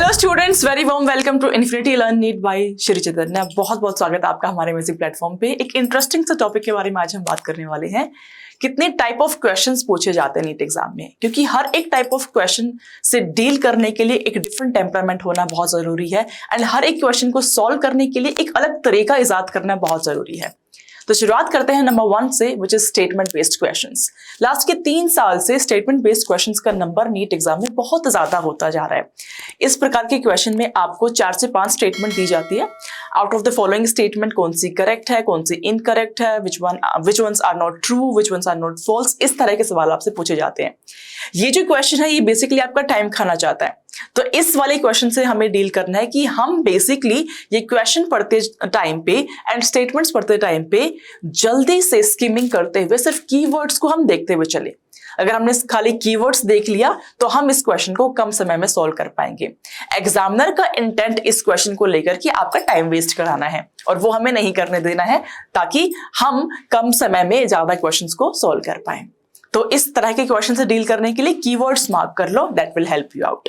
Hello students, very warm welcome to infinity learn NEET by Shri Chaitanya. बहुत बहुत स्वागत है आपका हमारे म्यूजिक प्लेटफॉर्म पे। एक इंटरेस्टिंग सा टॉपिक के बारे में आज हम बात करने वाले हैं। कितने टाइप ऑफ क्वेश्चंस पूछे जाते हैं नीट एग्जाम में, क्योंकि हर एक टाइप ऑफ क्वेश्चन से डील करने के लिए एक डिफरेंट टेम्परामेंट होना बहुत जरूरी है एंड हर एक क्वेश्चन को सॉल्व करने के लिए एक अलग तरीका इजाद करना बहुत जरूरी है। तो शुरुआत करते हैं नंबर 1 से, which is statement based questions. Last के 3 साल से स्टेटमेंट बेस्ड क्वेश्चंस का नंबर नीट एग्जाम में बहुत ज्यादा होता जा रहा है। इस प्रकार के क्वेश्चन में आपको 4 से 5 स्टेटमेंट दी जाती है। Out of the following statement कौन सी करेक्ट है, कौन सी इनकरेक्ट है, which ones are not true, which ones are not false, इस तरह के सवाल आपसे पूछे जाते हैं। ये जो क्वेश्चन है ये बेसिकली आपका टाइम खाना चाहता है। तो इस वाले क्वेश्चन से हमें डील करना है कि हम बेसिकली ये क्वेश्चन पढ़ते टाइम पे एंड स्टेटमेंट्स पढ़ते टाइम पे जल्दी से स्किमिंग करते हुए सिर्फ कीवर्ड्स को हम देखते हुए चले। अगर हमने खाली कीवर्ड्स देख लिया तो हम इस क्वेश्चन को कम समय में सॉल्व कर पाएंगे। एग्जामिनर का इंटेंट इस क्वेश्चन को लेकर कि आपका टाइम वेस्ट कराना है और वो हमें नहीं करने देना है, ताकि हम कम समय में ज्यादा क्वेश्चंस को सॉल्व कर पाए। तो इस तरह के क्वेश्चन से डील करने के लिए कीवर्ड्स मार्क कर लो, that will help you out.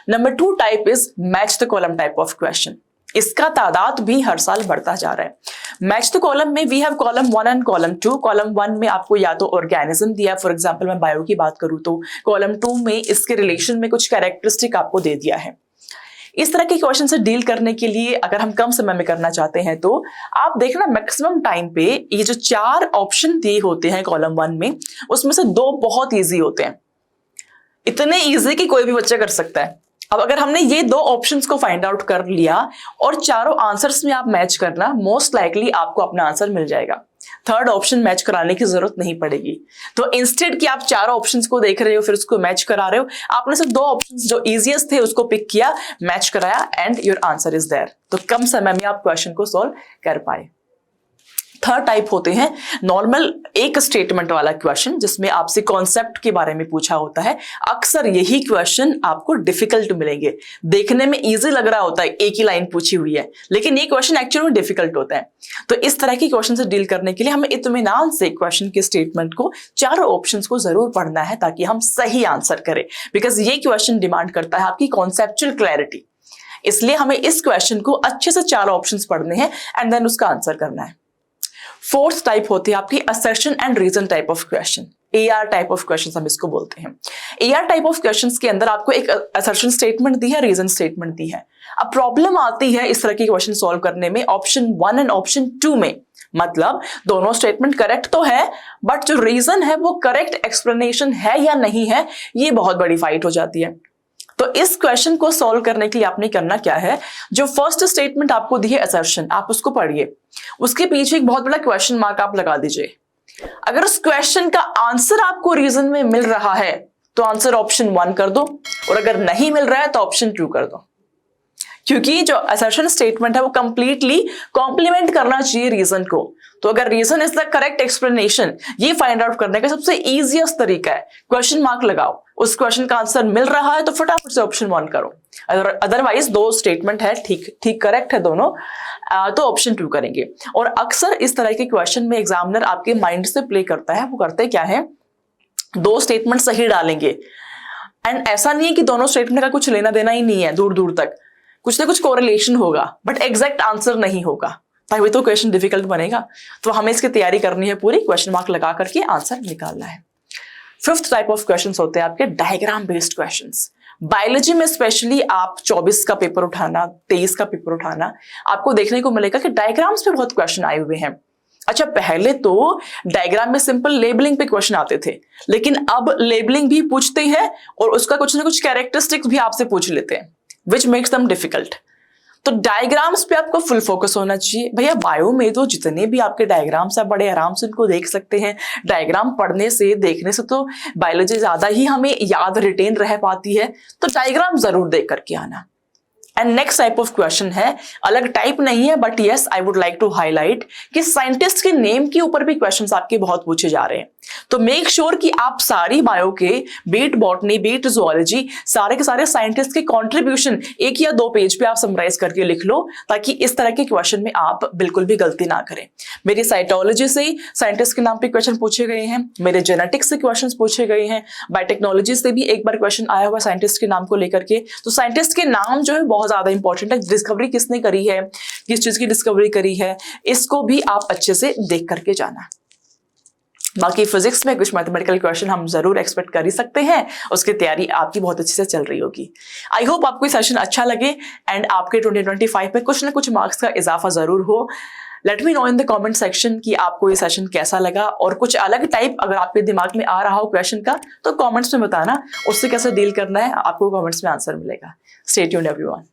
Number 2 type is match the column type of question. इसका तादाद भी हर साल बढ़ता जा रहा है। मैच द कॉलम में we have column 1 and column 2। Column 1 में आपको या तो ऑर्गेनिज्म दिया, फॉर एग्जांपल मैं बायो की बात करूं तो कॉलम 2 में इसके रिलेशन में कुछ कैरेक्टरिस्टिक आपको दे दिया है। इस तरह के क्वेश्चन से डील करने के लिए अगर हम कम समय में करना चाहते हैं तो आप देखना मैक्सिमम टाइम पे ये जो 4 ऑप्शन दिए होते हैं कॉलम 1 में, उसमें से 2 बहुत ईजी होते हैं, इतने ईजी कि कोई भी बच्चा कर सकता है। अब अगर हमने ये 2 ऑप्शंस को फाइंड आउट कर लिया और चारों आंसर्स में आप मैच करना, मोस्ट लाइकली आपको अपना आंसर मिल जाएगा। थर्ड ऑप्शन मैच कराने की जरूरत नहीं पड़ेगी। तो इंस्टेड कि आप 4 ऑप्शंस को देख रहे हो फिर उसको मैच करा रहे हो, आपने सिर्फ 2 ऑप्शंस जो इजीएस्ट थे उसको पिक किया, मैच कराया and your answer is there. तो कम समय में आप क्वेश्चन को सॉल्व कर पाए। थर्ड टाइप होते हैं नॉर्मल एक स्टेटमेंट वाला क्वेश्चन, जिसमें आपसे कॉन्सेप्ट के बारे में पूछा होता है। अक्सर यही क्वेश्चन आपको डिफिकल्ट मिलेंगे। देखने में इजी लग रहा होता है, एक ही लाइन पूछी हुई है, लेकिन ये क्वेश्चन एक्चुअली में डिफिकल्ट होता है। तो इस तरह के क्वेश्चन से डील करने के लिए हमें इत्मीनान से क्वेश्चन के स्टेटमेंट को, चारों ऑप्शंस को जरूर पढ़ना है ताकि हम सही आंसर करें, बिकॉज ये क्वेश्चन डिमांड करता है आपकी कॉन्सेप्चुअल क्लैरिटी। इसलिए हमें इस क्वेश्चन को अच्छे से 4 ऑप्शंस पढ़ने हैं एंड देन उसका आंसर करना है। फोर्थ टाइप होती है आपकी assertion and reason type of question. AR type of question हम इसको बोलते हैं। AR टाइप ऑफ क्वेश्चंस के अंदर आपको एक असर्शन स्टेटमेंट दी है, रीजन स्टेटमेंट दी है। अब प्रॉब्लम आती है इस तरह के क्वेश्चन सॉल्व करने में ऑप्शन 1 एंड ऑप्शन 2 में। मतलब दोनों स्टेटमेंट करेक्ट तो है, बट जो रीजन है वो करेक्ट एक्सप्लेनेशन है या नहीं है, ये बहुत बड़ी फाइट हो जाती है। तो इस क्वेश्चन को सॉल्व करने के लिए आपने करना क्या है, जो फर्स्ट स्टेटमेंट आपको दी है असर्शन, आप उसको पढ़िए, उसके पीछे एक बहुत बड़ा क्वेश्चन मार्क आप लगा दीजिए। अगर उस क्वेश्चन का आंसर आपको रीजन में मिल रहा है तो आंसर ऑप्शन 1 कर दो, और अगर नहीं मिल रहा है तो ऑप्शन 2 कर दो, क्योंकि जो असर्शन स्टेटमेंट है वो कंप्लीटली कॉम्प्लीमेंट करना चाहिए रीजन को। तो अगर reason is the correct explanation, ये फाइंड आउट करने का सबसे इजीएस्ट तरीका है क्वेश्चन मार्क लगाओ। उस क्वेश्चन का आंसर मिल रहा है तो फटाफट से ऑप्शन 1 करो, अदरवाइज 2 स्टेटमेंट है ठीक करेक्ट है दोनों, तो ऑप्शन 2 करेंगे। और अक्सर इस तरह के क्वेश्चन में एग्जामिनर आपके माइंड से प्ले करता है। वो करते क्या है, 2 स्टेटमेंट सही डालेंगे एंड ऐसा नहीं है कि दोनों स्टेटमेंट का कुछ लेना देना ही नहीं है, दूर दूर तक कुछ ना कुछ कोरिलेशन होगा, बट एग्जैक्ट आंसर नहीं होगा, तभी तो क्वेश्चन डिफिकल्ट बनेगा। तो हमें इसकी तैयारी करनी है पूरी, क्वेश्चन मार्क लगा करके आंसर निकालना है। फिफ्थ टाइप ऑफ क्वेश्चंस होते हैं आपके डायग्राम बेस्ड क्वेश्चंस। बायोलॉजी में स्पेशली आप 24 का पेपर उठाना, 23 का पेपर उठाना, आपको देखने को मिलेगा कि डायग्राम्स पे बहुत क्वेश्चन आए हुए हैं। अच्छा, पहले तो डायग्राम में सिंपल लेबलिंग पे क्वेश्चन आते थे, लेकिन अब लेबलिंग भी पूछते हैं और उसका कुछ ना कुछ कैरेक्टरिस्टिक्स भी आपसे पूछ लेते हैं, विच मेक्स देम डिफिकल्ट। तो डायग्राम्स पे आपको फुल फोकस होना चाहिए। भैया बायो में तो जितने भी आपके डायग्राम्स है बड़े आराम से उनको देख सकते हैं। डायग्राम पढ़ने से, देखने से तो बायोलॉजी ज्यादा ही हमें याद रिटेन रह पाती है, तो डायग्राम जरूर देख करके आना। And next type of question है, अलग टाइप नहीं है, but yes I would like to highlight कि साइंटिस्ट के नेम के ऊपर भी क्वेश्चंस आपके बहुत पूछे जा रहे हैं। तो मेक श्योर कि आप सारी बायो के, बीट बॉटनी, बीट जूलॉजी, सारे के सारे साइंटिस्ट के कंट्रीब्यूशन 1 या 2 पेज पे आप समराइज करके लिख लो, ताकि इस तरह के क्वेश्चन में आप बिल्कुल भी गलती ना करें। मेरी साइटोलॉजी से साइंटिस्ट के नाम पे क्वेश्चन पूछे गए हैं, मेरे जेनेटिक्स से क्वेश्चन पूछे गए हैं, बायोटेक्नोलॉजी से भी एक बार क्वेश्चन आया हुआ साइंटिस्ट के नाम को लेकर के। तो साइंटिस्ट के नाम जो है बहुत ज्यादा इंपॉर्टेंट है, डिस्कवरी किसने करी है, किस चीज की डिस्कवरी करी है, इसको भी आप अच्छे से देख करके जाना। बाकी फिजिक्स में कुछ मैथमेटिकल क्वेश्चन हम जरूर एक्सपेक्ट कर ही सकते हैं, उसकी तैयारी आपकी बहुत अच्छे से चल रही होगी। आई होप आपको ये सेशन अच्छा लगे एंड आपके 2025 में कुछ ना कुछ मार्क्स का इजाफा जरूर हो। Let me know in the comment section कि आपको ये सेशन कैसा लगा, और कुछ अलग टाइप अगर आपके दिमाग में आ रहा हो क्वेश्चन का तो कमेंट्स में बताना, उससे कैसे डील करना है आपको कमेंट्स में आंसर मिलेगा। Stay tuned everyone.